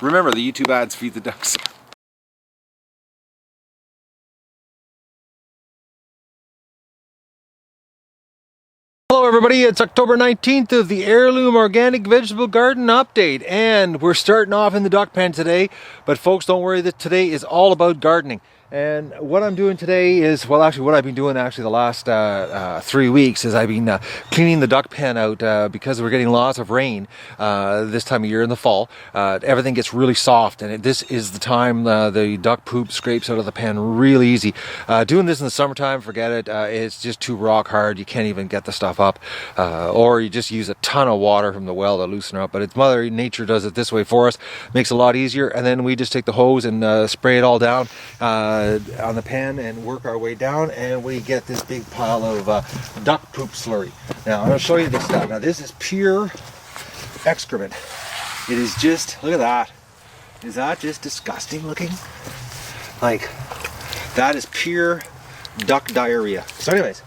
Remember, the YouTube ads feed the ducks. Hello everybody, it's October 19th of the Heirloom Organic Vegetable Garden Update, and we're starting off in the duck pen today, but folks, don't worry, that today is all about gardening. And what I'm doing today is, well, actually what I've been doing the last 3 weeks is I've been cleaning the duck pen out because we're getting lots of rain this time of year in the fall. Everything gets really soft, and this is the time the duck poop scrapes out of the pen real easy. Doing this in the summertime, forget it. It's just too rock hard. You can't even get the stuff up, or you just use a ton of water from the well to loosen her up. But it's Mother Nature does it this way for us. Makes it a lot easier, and then we just take the hose and spray it all down on the pen and work our way down, and we get this big pile of duck poop slurry. Now I'm going to show you this stuff. Now this is pure excrement. It is just, look at that. Is that just disgusting looking? Like, that is pure duck diarrhea. So anyways,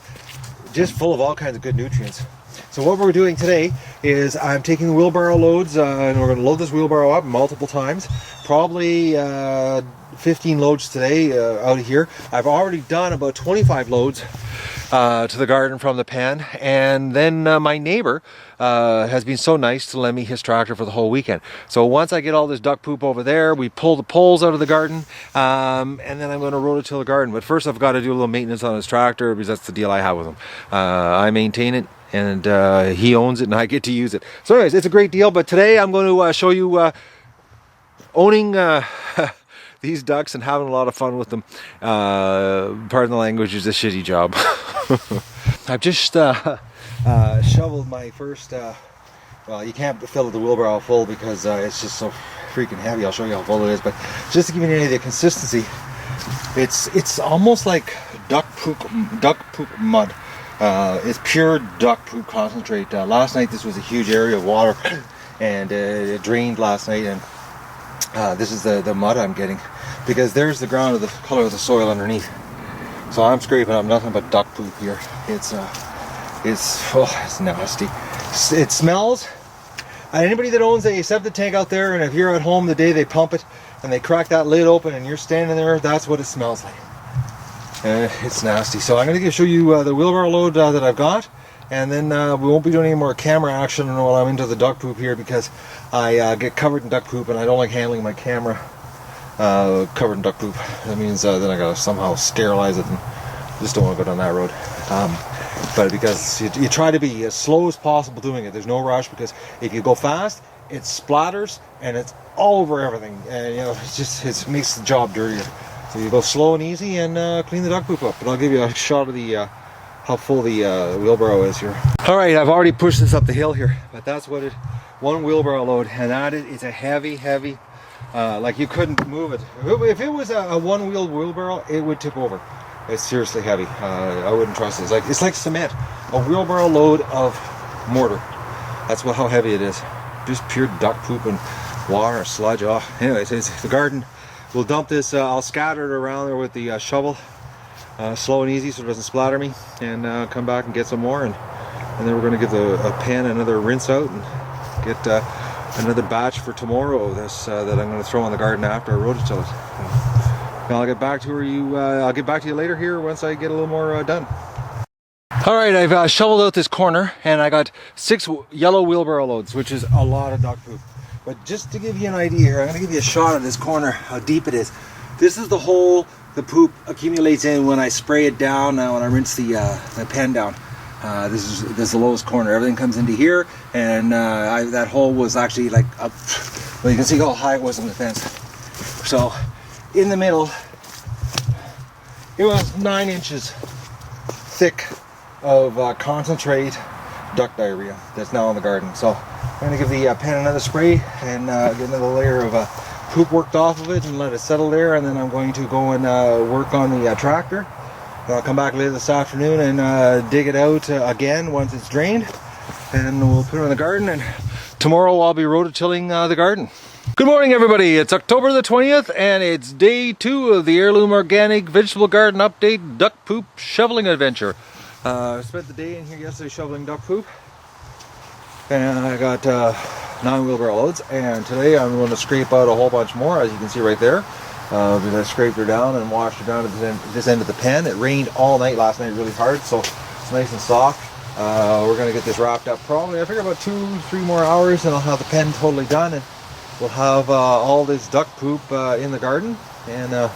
just full of all kinds of good nutrients. So what we're doing today is I'm taking the wheelbarrow loads and we're going to load this wheelbarrow up multiple times. Probably 15 loads today out of here. I've already done about 25 loads to the garden from the pen, and then my neighbor has been so nice to lend me his tractor for the whole weekend. So once I get all this duck poop over there, we pull the poles out of the garden, and then I'm going to rototill the garden. But first I've got to do a little maintenance on his tractor, because that's the deal I have with him. I maintain it, and he owns it, and I get to use it. So anyways, it's a great deal. But today I'm going to show you owning these ducks and having a lot of fun with them. Pardon the language, is a shitty job. I've just shoveled my first, well, you can't fill the wheelbarrow full because it's just so freaking heavy. I'll show you how full it is, but just to give you an idea of the consistency, it's almost like duck poop mud. It's pure duck poop concentrate. Last night this was a huge area of water, and it drained last night, and this is the mud I'm getting, because there's the ground of the color of the soil underneath. So I'm scraping up nothing but duck poop here. It's nasty. It smells. Anybody that owns a septic tank out there, and if you're at home the day they pump it and they crack that lid open and you're standing there, that's what it smells like. It's nasty. So I'm going to show you the wheelbarrow load that I've got. And then we won't be doing any more camera action while I'm into the duck poop here, because I get covered in duck poop and I don't like handling my camera covered in duck poop. That means then I gotta somehow sterilize it, and I just don't want to go down that road. But because you try to be as slow as possible doing it, there's no rush, because if you go fast, it splatters and it's all over everything, and you know, it makes the job dirtier. So you go slow and easy and clean the duck poop up. But I'll give you a shot of the how full the wheelbarrow is here. Alright, I've already pushed this up the hill here, but that's what one wheelbarrow load, and that it's a heavy, like you couldn't move it. If it was a one-wheeled wheelbarrow, it would tip over. It's seriously heavy. I wouldn't trust it. It's like cement. A wheelbarrow load of mortar. That's how heavy it is. Just pure duck poop and water, sludge. Oh, anyways, it's the garden. We'll dump this. I'll scatter it around there with the shovel. Slow and easy so it doesn't splatter me, and come back and get some more, and then we're going to give the pen another rinse out and get another batch for tomorrow that I'm going to throw in the garden after I rototill it. I'll get back to I'll get back to you later here once I get a little more done. Alright, I've shoveled out this corner, and I got 6 yellow wheelbarrow loads, which is a lot of duck poop. But just to give you an idea here, I'm going to give you a shot of this corner, how deep it is. This is the hole the poop accumulates in when I spray it down, when I rinse the pen down. This is the lowest corner. Everything comes into here, and that hole was actually like up. Well, you can see how high it was on the fence. So in the middle, it was 9 inches thick of concentrate duck diarrhea that's now in the garden. So I'm going to give the pen another spray and get another layer of poop worked off of it and let it settle there, and then I'm going to go and work on the tractor. I'll come back later this afternoon and dig it out again once it's drained, and we'll put it in the garden, and tomorrow I'll be rototilling the garden. Good morning everybody, it's October the 20th and it's day 2 of the Heirloom Organic Vegetable Garden Update Duck Poop Shoveling Adventure. I spent the day in here yesterday shoveling duck poop, and I got 9 wheelbarrow loads, and today I'm going to scrape out a whole bunch more, as you can see right there, because I scraped her down and washed her down to this end of the pen. It rained all night last night really hard, so it's nice and soft. We're going to get this wrapped up probably, I figure about 2-3 more hours, and I'll have the pen totally done, and we'll have all this duck poop in the garden, and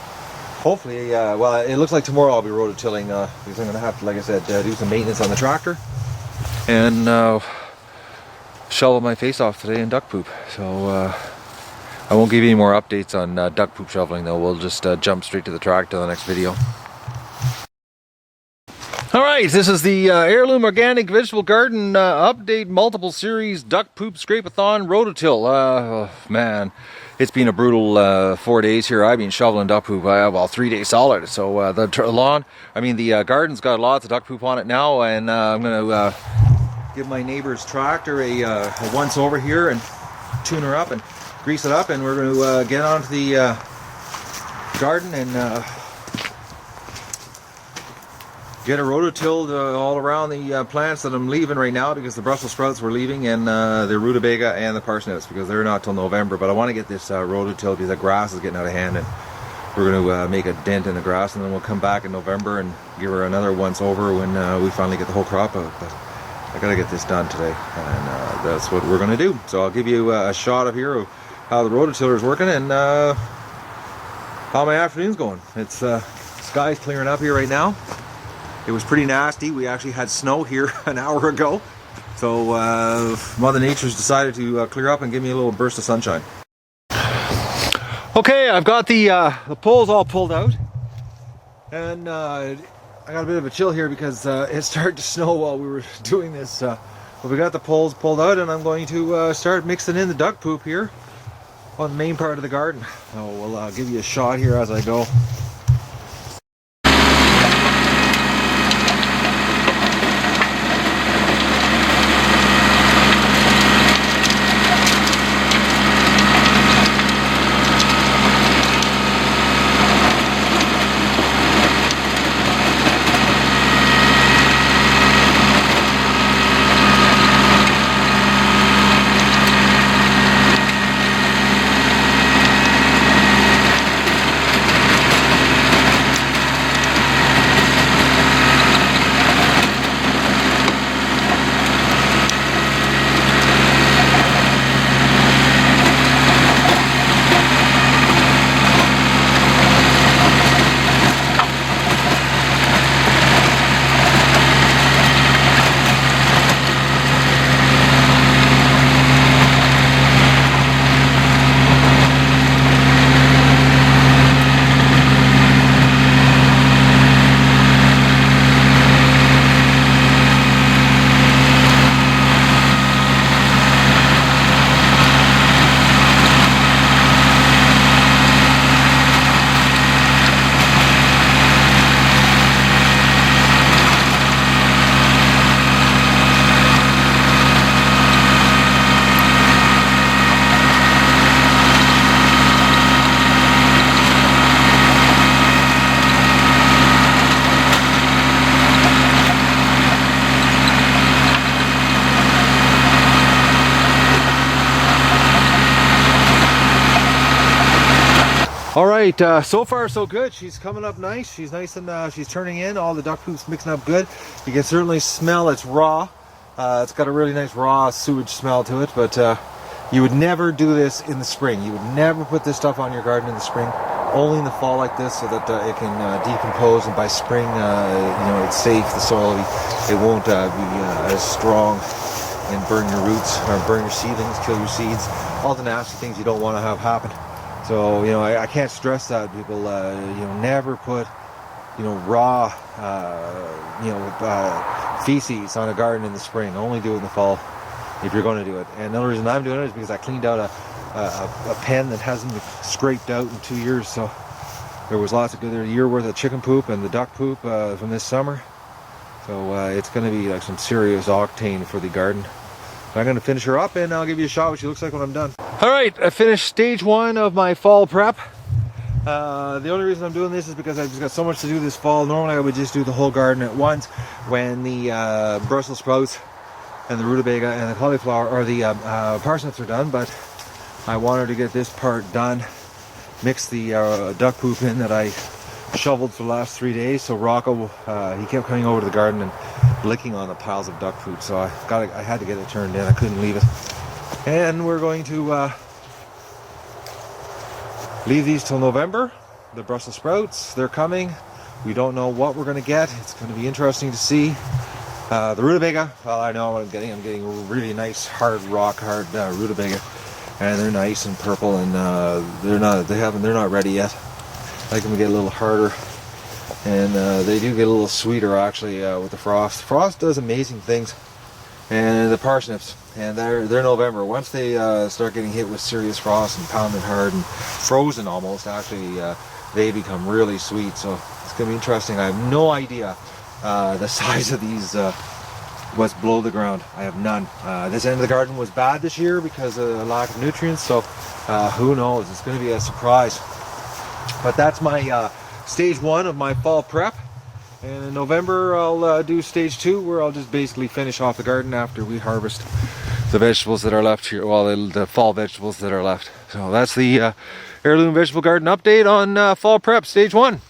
hopefully, well, it looks like tomorrow I'll be rototilling, because I'm going to have to, like I said, do some maintenance on the tractor, and shovel my face off today in duck poop. So I won't give you any more updates on duck poop shoveling though. We'll just jump straight to the tractor in the next video. Alright, this is the Heirloom Organic Vegetable Garden update multiple series duck poop scrape-a-thon rototill. Oh, man, it's been a brutal 4 days here. I've been shoveling duck poop, well, 3 days solid. So the garden's got lots of duck poop on it now, and I'm going to give my neighbor's tractor a once over here and tune her up and grease it up, and we're going to get onto the garden and get a rototilled all around the plants that I'm leaving right now, because the Brussels sprouts we're leaving, and the rutabaga and the parsnips, because they're not till November. But I want to get this rototilled because the grass is getting out of hand, and we're going to make a dent in the grass, and then we'll come back in November and give her another once over when we finally get the whole crop out. But I gotta get this done today, and that's what we're gonna do. So I'll give you a shot of here of how the rototiller is working, and how my afternoon's going. It's sky's clearing up here right now. It was pretty nasty. We actually had snow here an hour ago, so Mother Nature's decided to clear up and give me a little burst of sunshine. Okay, I've got the poles all pulled out, and I got a bit of a chill here because it started to snow while we were doing this. But we got the poles pulled out, and I'm going to start mixing in the duck poop here on the main part of the garden. So we'll give you a shot here as I go. All right, so far so good. She's coming up nice. She's nice and she's turning in. All the duck poop's mixing up good. You can certainly smell it's raw. It's got a really nice raw sewage smell to it, but you would never do this in the spring. You would never put this stuff on your garden in the spring. Only in the fall like this, so that it can decompose, and by spring, you know, it's safe. The soil, it won't be as strong and burn your roots or burn your seedlings, kill your seeds. All the nasty things you don't want to have happen. So, you know, I can't stress that, people, you know, never put, you know, raw, feces on a garden in the spring. Only do it in the fall if you're going to do it. And the only reason I'm doing it is because I cleaned out a pen that hasn't been scraped out in 2 years. So there was lots of good, a year worth of chicken poop and the duck poop from this summer. So it's going to be like some serious octane for the garden. I'm going to finish her up, and I'll give you a shot what she looks like when I'm done. Alright, I finished stage 1 of my fall prep. The only reason I'm doing this is because I've just got so much to do this fall. Normally I would just do the whole garden at once when the Brussels sprouts and the rutabaga and the cauliflower, or the parsnips are done, but I wanted to get this part done. Mix the duck poop in that I shoveled for the last 3 days. So Rocco, he kept coming over to the garden and licking on the piles of duck poop. So I had to get it turned in. I couldn't leave it. And we're going to leave these till November. The Brussels sprouts, they're coming. We don't know what we're going to get. It's going to be interesting to see. The rutabaga, well, I know what I'm getting. I'm getting really nice, rock hard rutabaga, and they're nice and purple, and they're not ready yet. I like them to get a little harder, and they do get a little sweeter actually with the frost. Frost does amazing things. And the parsnips, and they're November. Once they start getting hit with serious frost and pounded hard and frozen almost, actually, they become really sweet. So it's going to be interesting. I have no idea the size of these, what's below the ground. I have none. This end of the garden was bad this year because of the lack of nutrients. So who knows? It's going to be a surprise. But that's my stage 1 of my fall prep. And in November I'll do stage 2, where I'll just basically finish off the garden after we harvest the vegetables that are left here, well, the fall vegetables that are left. So that's the Heirloom Vegetable Garden update on fall prep stage 1.